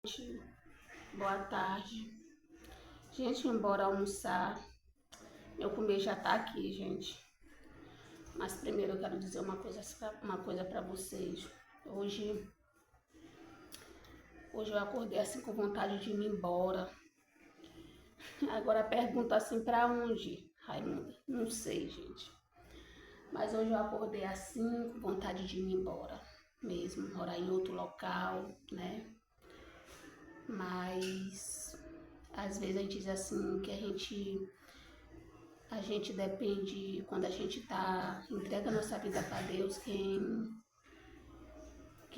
Gente, boa tarde. Gente, embora almoçar, meu comer já tá aqui, gente. Mas primeiro eu quero dizer uma coisa para vocês. Hoje eu acordei assim com vontade de ir embora. Agora pergunta assim, para onde, Raimunda? Não sei, gente. Mas hoje eu acordei assim com vontade de ir embora mesmo, morar em outro local, né? Mas às vezes a gente diz assim que a gente depende, quando a gente entrega a nossa vida para Deus, quem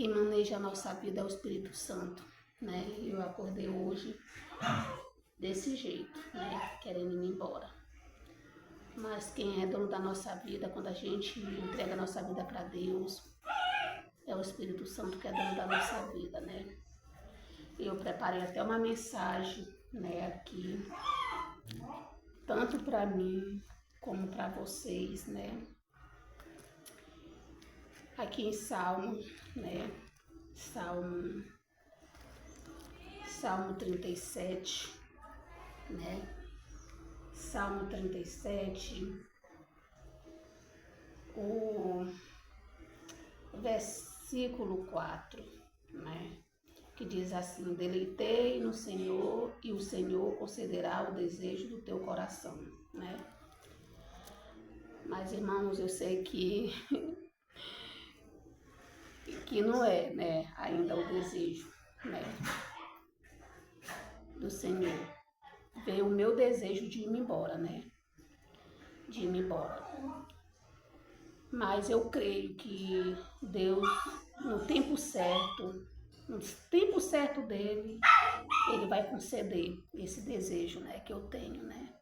maneja a nossa vida é o Espírito Santo, né? Eu acordei hoje desse jeito, né? Querendo ir embora. Mas quem é dono da nossa vida, quando a gente entrega a nossa vida para Deus, é o Espírito Santo que é dono da nossa vida, né? Eu preparei até uma mensagem, né, aqui, tanto para mim como para vocês, né? Aqui em Salmo, né? Salmo 37, né? Salmo 37, o versículo 4, né? Que diz assim: deleitei no Senhor e o Senhor concederá o desejo do teu coração, né? Mas, irmãos, eu sei que não é, né, ainda o desejo, né, do Senhor. Veio o meu desejo de ir embora, né? De ir embora. Mas eu creio que Deus, no tempo certo dele, ele vai conceder esse desejo, né, que eu tenho, né?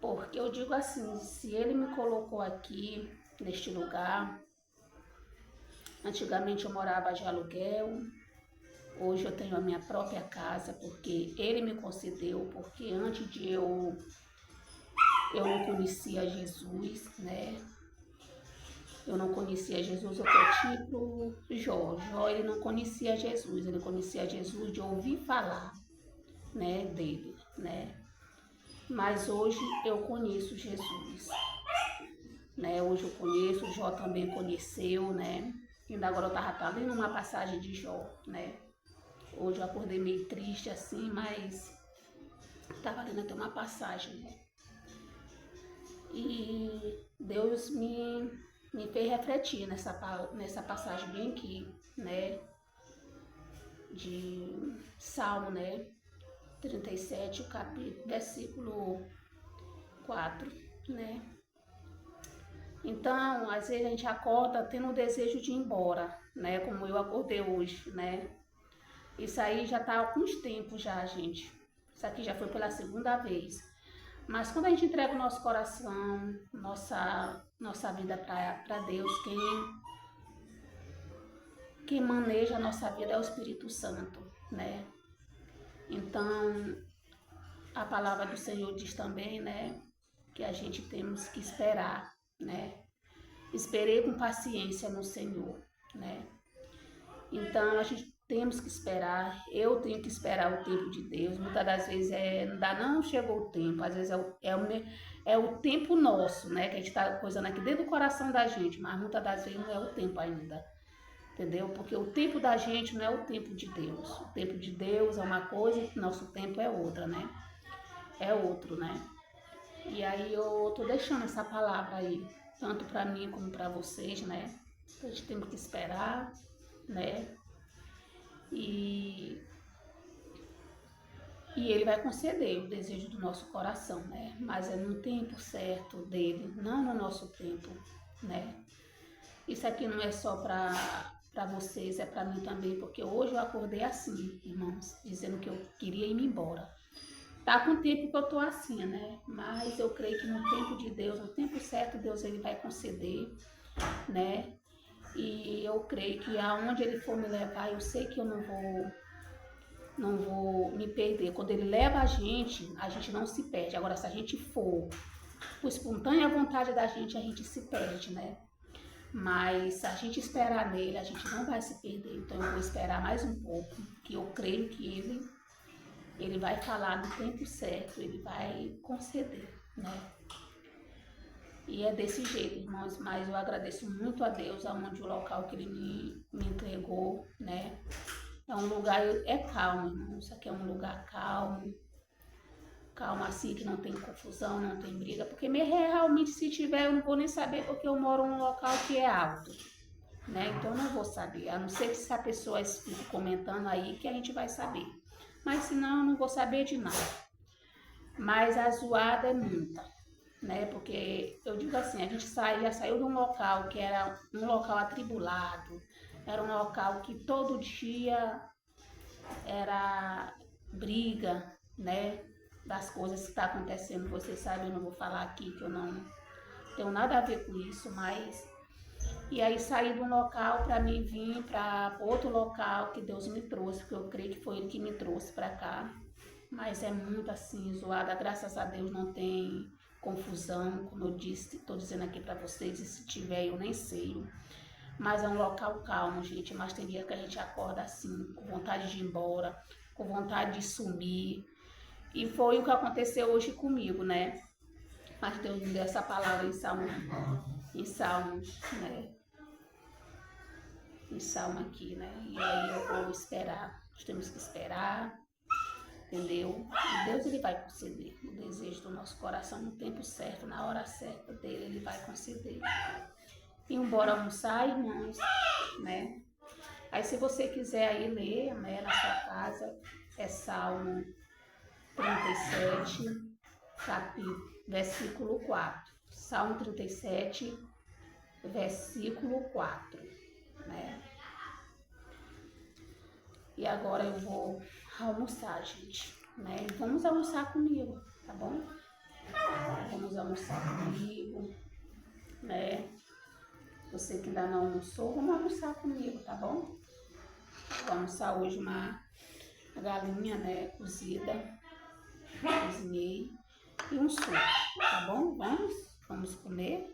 Porque eu digo assim, se ele me colocou aqui, neste lugar, antigamente eu morava de aluguel, hoje eu tenho a minha própria casa, porque ele me concedeu, porque antes de eu não conhecia Jesus, né? Eu não conhecia Jesus, eu tô tipo Jó. Jó, ele não conhecia Jesus, ele conhecia Jesus de ouvir falar, né, dele, né? Mas hoje eu conheço Jesus, né? Hoje eu conheço, Jó também conheceu, né? Ainda agora eu tava lendo uma passagem de Jó, né? Hoje eu acordei meio triste assim, mas tava lendo até uma passagem, né? E Deus me fez refletir nessa passagem bem aqui, né? De Salmo, né? 37, o capítulo, versículo 4, né? Então, às vezes a gente acorda tendo o desejo de ir embora, né? Como eu acordei hoje, né? Isso aí já tá há alguns tempos já, gente. Isso aqui já foi pela segunda vez. Mas quando a gente entrega o nosso coração, nossa vida para Deus, quem maneja a nossa vida é o Espírito Santo, né? Então, a palavra do Senhor diz também, né, que a gente temos que esperar, né? Esperei com paciência no Senhor, né? Então, a gente temos que esperar, eu tenho que esperar o tempo de Deus. Muitas das vezes não chegou o tempo, às vezes é o tempo nosso, né? Que a gente está coisando aqui dentro do coração da gente, mas muitas das vezes não é o tempo ainda, entendeu? Porque o tempo da gente não é o tempo de Deus. O tempo de Deus é uma coisa, nosso tempo é outra, né? É outro, né? E aí eu tô deixando essa palavra aí, tanto para mim como para vocês, né? A gente tem que esperar, né? E ele vai conceder o desejo do nosso coração, né? Mas é no tempo certo dele, não no nosso tempo, né? Isso aqui não é só para vocês, é para mim também, porque hoje eu acordei assim, irmãos, dizendo que eu queria ir embora. Tá com tempo que eu tô assim, né? Mas eu creio que no tempo de Deus, no tempo certo, Deus ele vai conceder, né? E eu creio que aonde ele for me levar, eu sei que eu não vou me perder. Quando ele leva a gente não se perde. Agora, se a gente for por espontânea vontade da gente, a gente se perde, né? Mas se a gente esperar nele, a gente não vai se perder. Então eu vou esperar mais um pouco, que eu creio que ele vai falar no tempo certo, ele vai conceder, né? E é desse jeito, irmãos, mas eu agradeço muito a Deus aonde o local que ele me entregou, né? É um lugar, é calmo, irmãos, isso aqui é um lugar calmo, calmo assim, que não tem confusão, não tem briga, porque realmente se tiver eu não vou nem saber porque eu moro num local que é alto, né? Então eu não vou saber, a não ser que se a pessoa fique comentando aí que a gente vai saber. Mas senão eu não vou saber de nada. Mas a zoada é muita, né? Porque eu digo assim, a gente já saiu de um local que era um local atribulado, era um local que todo dia era briga, né? Das coisas que está acontecendo, vocês sabem, eu não vou falar aqui que eu não tenho nada a ver com isso, mas... E aí saí de um local para mim vir para outro local que Deus me trouxe, porque eu creio que foi Ele que me trouxe para cá. Mas é muito assim, zoada, graças a Deus não tem confusão, como eu disse, estou dizendo aqui para vocês, e se tiver eu nem sei. Mas é um local calmo, gente, mas tem dia que a gente acorda assim, com vontade de ir embora, com vontade de sumir. E foi o que aconteceu hoje comigo, né? Mas Deus me deu essa palavra em Salmo, né? Em Salmo aqui, né? E aí eu vou esperar, nós temos que esperar, entendeu? E Deus, ele vai conceder o desejo do nosso coração no tempo certo, na hora certa dele, ele vai conceder. E embora almoçar, irmãos, né? Aí se você quiser aí ler, né, na sua casa, é Salmo 37, versículo 4. Salmo 37, versículo 4, né? E agora eu vou almoçar, gente, né? E vamos almoçar comigo, tá bom? Vamos almoçar comigo, né? Você que ainda não almoçou, vamos almoçar comigo, tá bom? Vou almoçar hoje uma galinha, né, cozida, cozinhei, e um suco, tá bom? Vamos comer.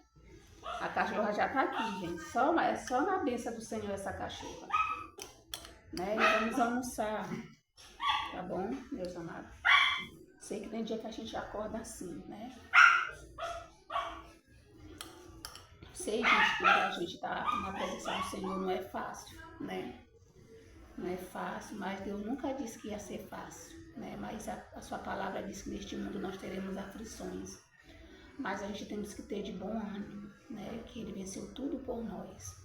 A cachorra já tá aqui, gente, é só na bênção do Senhor essa cachorra, né? E vamos almoçar, tá bom, meus amados? Sei que tem dia que a gente acorda assim, né? Sei, gente, que a gente tá na presença do Senhor não é fácil, né? Não é fácil, mas Deus nunca disse que ia ser fácil, né? Mas a sua palavra diz que neste mundo nós teremos aflições. Mas a gente temos que ter de bom ânimo, né? Que Ele venceu tudo por nós.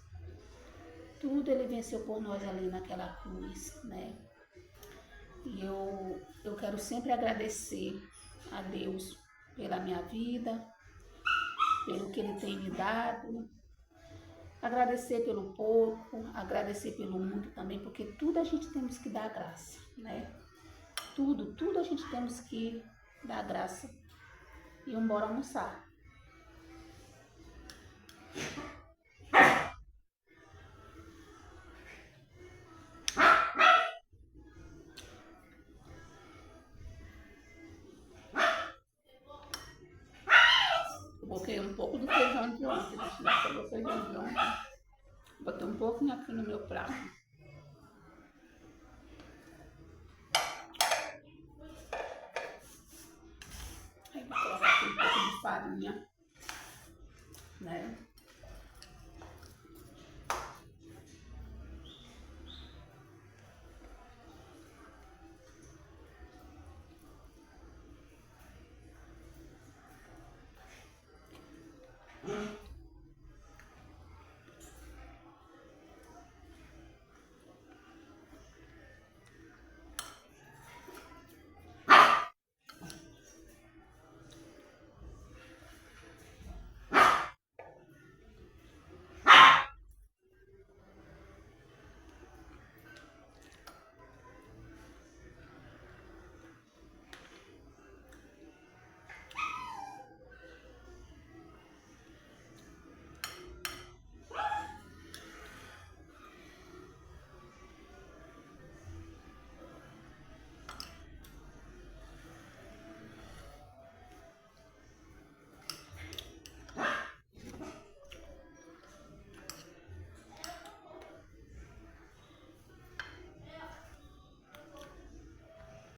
Tudo Ele venceu por nós ali naquela cruz, né? E eu quero sempre agradecer a Deus pela minha vida, pelo que Ele tem me dado, agradecer pelo pouco, agradecer pelo muito também, porque tudo a gente temos que dar graça, né? Tudo a gente temos que dar graça. E embora almoçar. Eu botei um pouco do feijão de ontem, deixa eu dar para vocês de ontem. Botei um pouquinho aqui no meu prato. Aí vou colocar aqui um pouco de farinha.